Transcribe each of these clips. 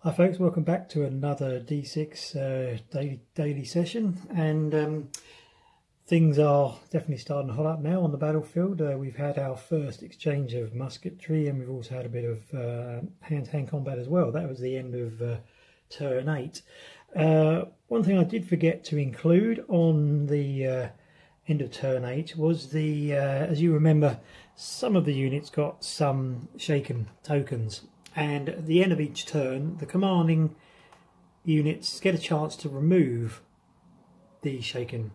Hi folks, welcome back to another D6 daily session, and things are definitely starting to hot up now on the battlefield. We've had our first exchange of musketry, and we've also had a bit of hand-to-hand combat as well. That was the end of turn 8. One thing I did forget to include on the end of turn 8 was the, as you remember, some of the units got some shaken tokens. And at the end of each turn, the commanding units get a chance to remove the shaken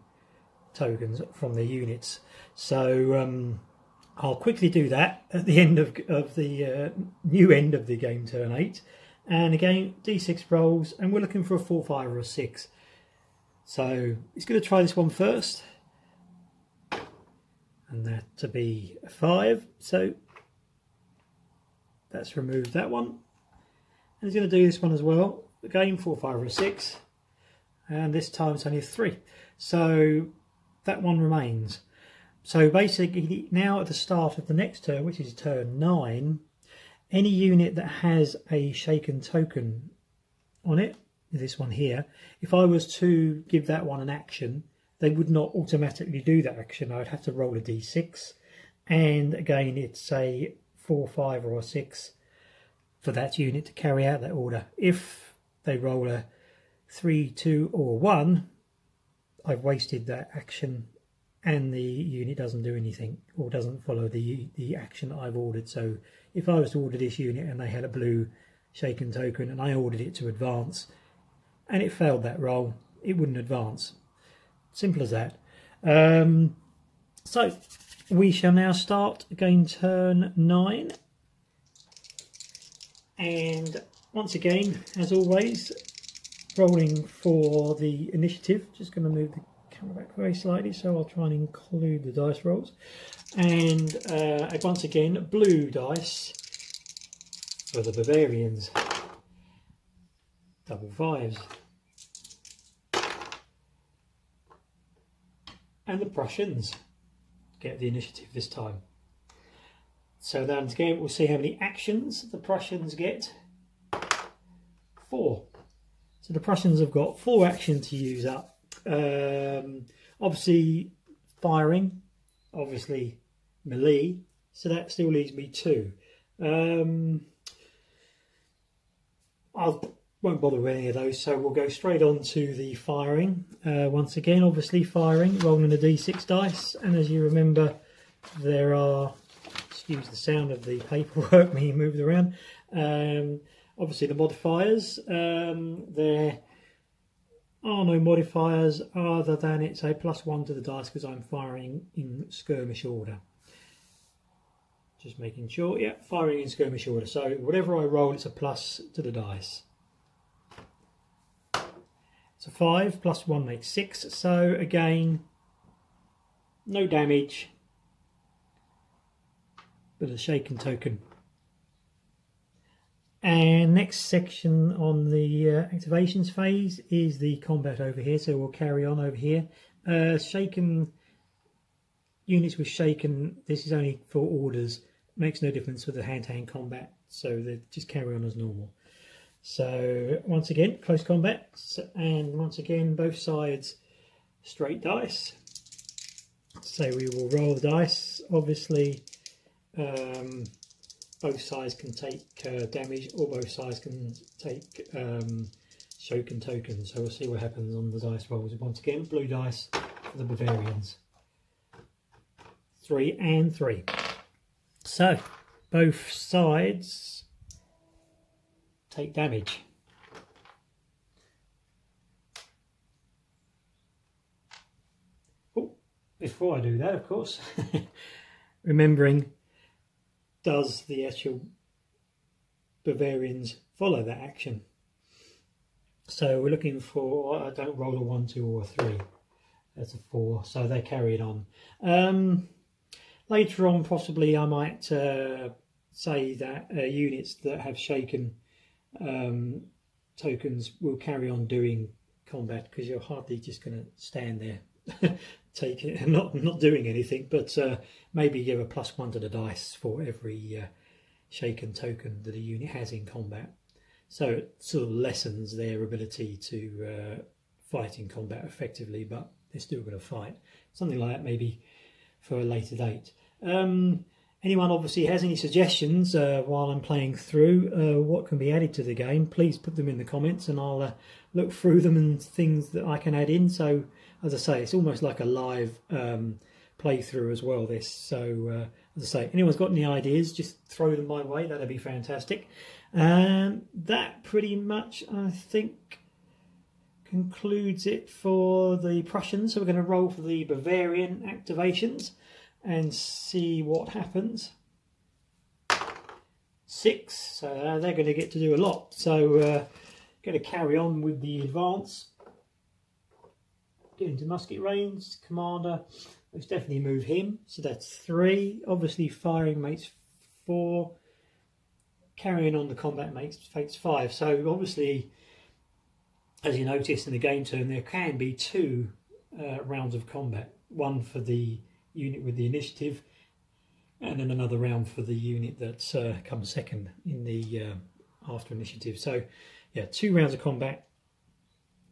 tokens from their units. So I'll quickly do that at the end of the new end of the game, turn 8. And again, D6 rolls, and we're looking for a 4, 5 or a 6. So it's going to try this one first. And that to be a 5. So that's removed that one, and he's going to do this one as well. Again, 4, 5 or 6, and this time it's only a 3. So that one remains. So basically now at the start of the next turn, which is turn 9, any unit that has a shaken token on it, this one here, if I was to give that one an action, they would not automatically do that action. I would have to roll a d6, and again it's a 4, 5 or a 6 for that unit to carry out that order. If they roll a 3, 2 or 1, I've wasted that action and the unit doesn't do anything or doesn't follow the action that I've ordered. So if I was to order this unit and they had a blue shaken token and I ordered it to advance and it failed that roll, it wouldn't advance. Simple as that. So we shall now start again turn 9, and once again, as always, rolling for the initiative. Just going to move the camera back very slightly so I'll try and include the dice rolls. And once again, blue dice for the Bavarians, double 5s, and the Prussians get the initiative this time. So then again we'll see how many actions the Prussians get. 4. So the Prussians have got 4 actions to use up. Obviously firing, obviously melee, so that still leaves me 2. I won't bother with any of those, so we'll go straight on to the firing. Once again, obviously firing, rolling a d6 dice, and as you remember, there are, excuse the sound of the paperwork being moved around, obviously the modifiers. There are no modifiers other than it's a +1 to the dice because I'm firing in skirmish order. Just making sure, yeah, firing in skirmish order, so whatever I roll, it's a plus to the dice. So 5 + 1 makes 6, so again, no damage, but a shaken token. And next section on the activations phase is the combat over here, so we'll carry on over here. Shaken units with shaken, this is only for orders, makes no difference with the hand-to-hand combat, so they just carry on as normal. So once again, close combat, and once again both sides straight dice. So we will roll the dice. Obviously both sides can take damage, or both sides can take shaken tokens. So we'll see what happens on the dice rolls. Once again, blue dice for the Bavarians. 3 and 3. So both sides take damage. Oh, before I do that, of course, remembering, does the actual Bavarians follow that action? So we're looking for, I don't roll a 1, 2 or a 3. That's a 4, so they carry it on. Later on, possibly I might say that units that have shaken tokens will carry on doing combat, because you're hardly just going to stand there take it and not doing anything, but maybe give a +1 to the dice for every shaken token that a unit has in combat. So it sort of lessens their ability to fight in combat effectively, but they're still going to fight. Something like that maybe for a later date. Anyone obviously has any suggestions while I'm playing through what can be added to the game, please put them in the comments and I'll look through them and things that I can add in. So as I say, it's almost like a live playthrough as well, this. So as I say, anyone's got any ideas, just throw them my way, that'd be fantastic. That pretty much, I think, concludes it for the Prussians. So we're going to roll for the Bavarian activations and see what happens. 6, so they're going to get to do a lot. So going to carry on with the advance. Get into musket range. Commander, let's definitely move him. So that's 3. Obviously firing makes 4. Carrying on the combat makes 5. So obviously, as you notice in the game turn, there can be 2 rounds of combat. One for the unit with the initiative, and then another round for the unit that comes second in the after initiative. So yeah, 2 rounds of combat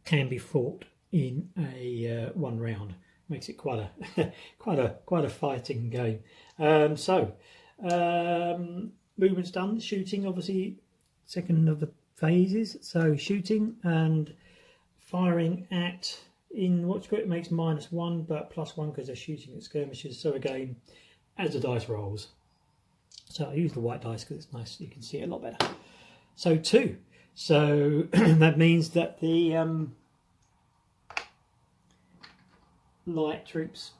can be fought in a 1 round. Makes it quite a quite a fighting game. Movement's done. Shooting, obviously, second of the phases. So shooting and firing at, in what's good, it makes -1, but +1 because they're shooting at skirmishes. So again, as the dice rolls. So I use the white dice because it's nice, you can see it a lot better. So 2. So that means that the light troops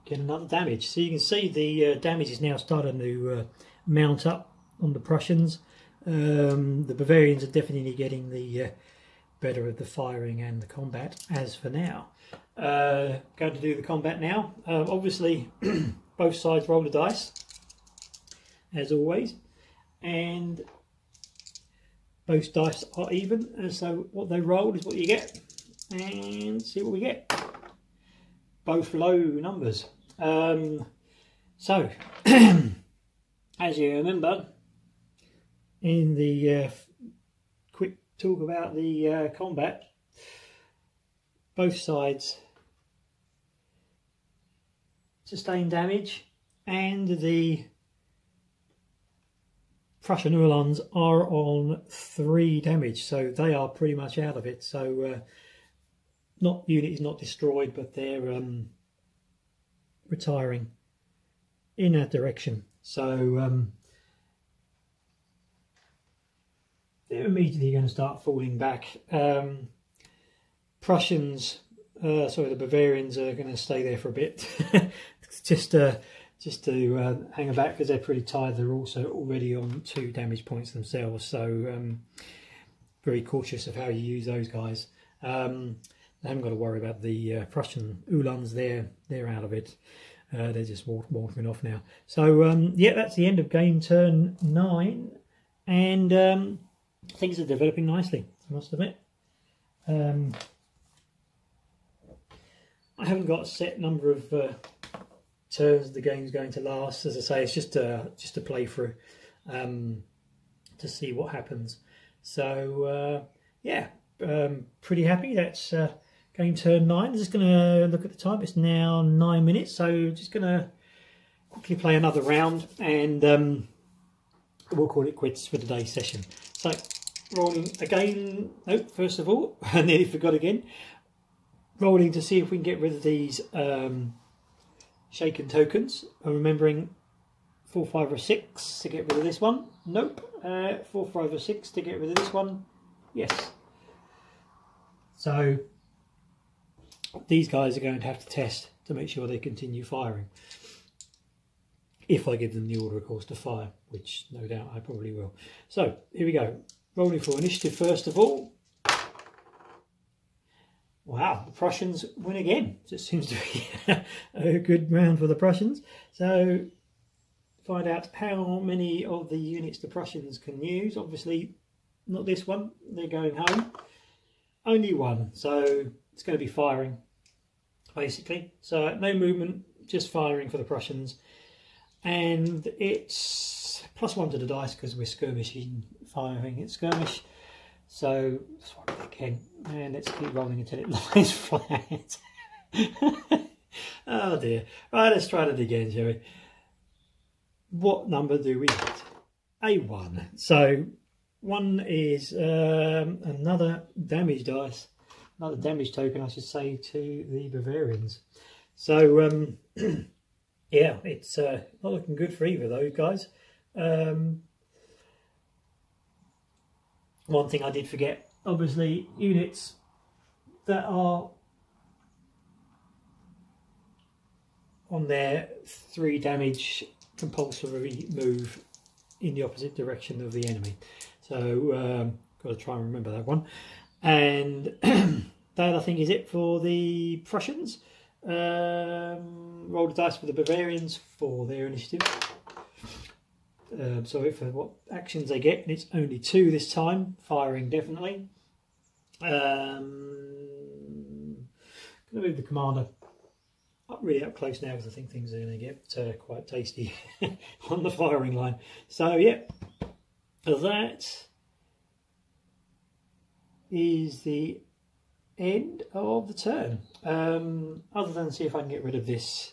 get another damage. So you can see the damage is now starting to mount up on the Prussians. The Bavarians are definitely getting the better of the firing and the combat as for now. Going to do the combat now. Obviously both sides roll the dice as always, and both dice are even, and so what they roll is what you get, and see what we get. Both low numbers. So as you remember in the quick talk about the combat, both sides sustain damage, and the Prussian Uhlans are on 3 damage, so they are pretty much out of it. So unit is not destroyed, but they're retiring in that direction. So they're immediately going to start falling back. Prussians, sorry, the Bavarians are going to stay there for a bit, just to hang back because they're pretty tired. They're also already on 2 damage points themselves, so very cautious of how you use those guys. They haven't got to worry about the Prussian Uhlans. They're out of it. They're just watering off now. So yeah, that's the end of game turn 9, and things are developing nicely, I must admit. I haven't got a set number of turns the game's going to last. As I say, it's just a playthrough to see what happens. So yeah, pretty happy. That's game turn 9. I'm just going to look at the time. It's now 9 minutes, so just going to quickly play another round, and we'll call it quits for today's session. So rolling again. Nope, first of all, I nearly forgot again. Rolling to see if we can get rid of these shaken tokens. Remembering 4, 5 or 6 to get rid of this one. Nope. 4, 5 or 6 to get rid of this one. Yes. So these guys are going to have to test to make sure they continue firing. If I give them the order, of course, to fire, which no doubt I probably will. So here we go. Rolling for initiative first of all. Wow, the Prussians win again. So it seems to be a good round for the Prussians. So find out how many of the units the Prussians can use. Obviously not this one, they're going home. Only 1, so it's going to be firing basically. So no movement, just firing for the Prussians. And it's +1 to the dice because we're skirmishing firing its skirmish. So let's swap it again, and let's keep rolling until it lies flat. Oh dear. Right, let's try that again, shall we? What number do we get? A 1. So 1 is another damage dice, another damage token, I should say, to the Bavarians. So yeah, it's not looking good for either of those guys. One thing I did forget, obviously, units that are on their 3 damage compulsory move in the opposite direction of the enemy. So got to try and remember that one. And that, I think, is it for the Prussians. Roll the dice for the Bavarians for their initiative. Sorry for what actions they get, and it's only 2 this time. Firing, definitely. Gonna move the commander up really up close now, because I think things are going to get quite tasty on the firing line. So yeah, that is the end of the turn. Other than see if I can get rid of this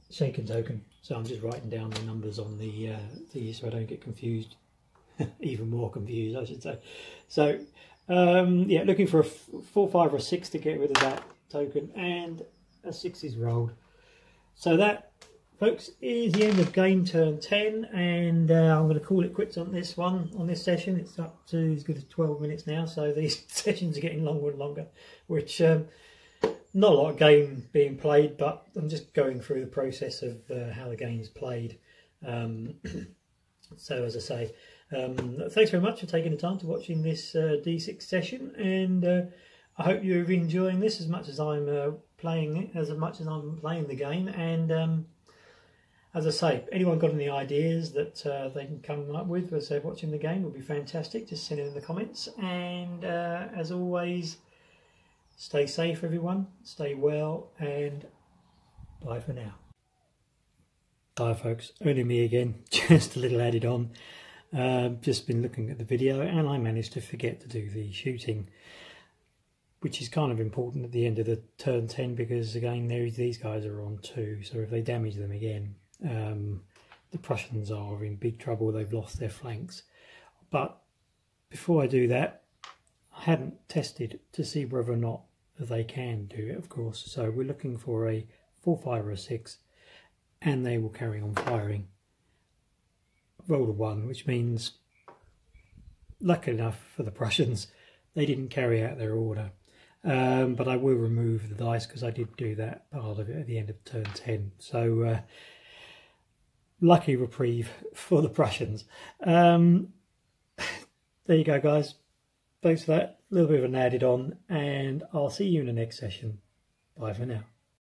shaken token. So I'm just writing down the numbers on the so I don't get confused, even more confused, I should say. So yeah, looking for a 4, 5 or a 6 to get rid of that token, and a 6 is rolled. So that, folks, is the end of game turn 10, and I'm going to call it quits on this one, on this session. It's up to as good as 12 minutes now, so these sessions are getting longer and longer, which not a lot of game being played, but I'm just going through the process of how the game's played. So as I say, thanks very much for taking the time to watching this D6 session, and I hope you're enjoying this as much as I'm playing it, as much as I'm playing the game. And as I say, anyone got any ideas that they can come up with as they're watching the game would be fantastic. Just send it in the comments. And as always, stay safe, everyone. Stay well, and bye for now. Hi folks, only me again, just a little added on. Just been looking at the video, and I managed to forget to do the shooting, which is kind of important at the end of the turn 10, because again these guys are on 2, so if they damage them again, the Prussians are in big trouble. They've lost their flanks. But before I do that, I hadn't tested to see whether or not they can do it, of course. So we're looking for a 4, 5 or a 6, and they will carry on firing. Roll a 1, which means, lucky enough for the Prussians, they didn't carry out their order. But I will remove the dice, because I did do that part of it at the end of turn 10. So lucky reprieve for the Prussians. There you go, guys. Thanks for that. A little bit of an added on, and I'll see you in the next session. Bye for now.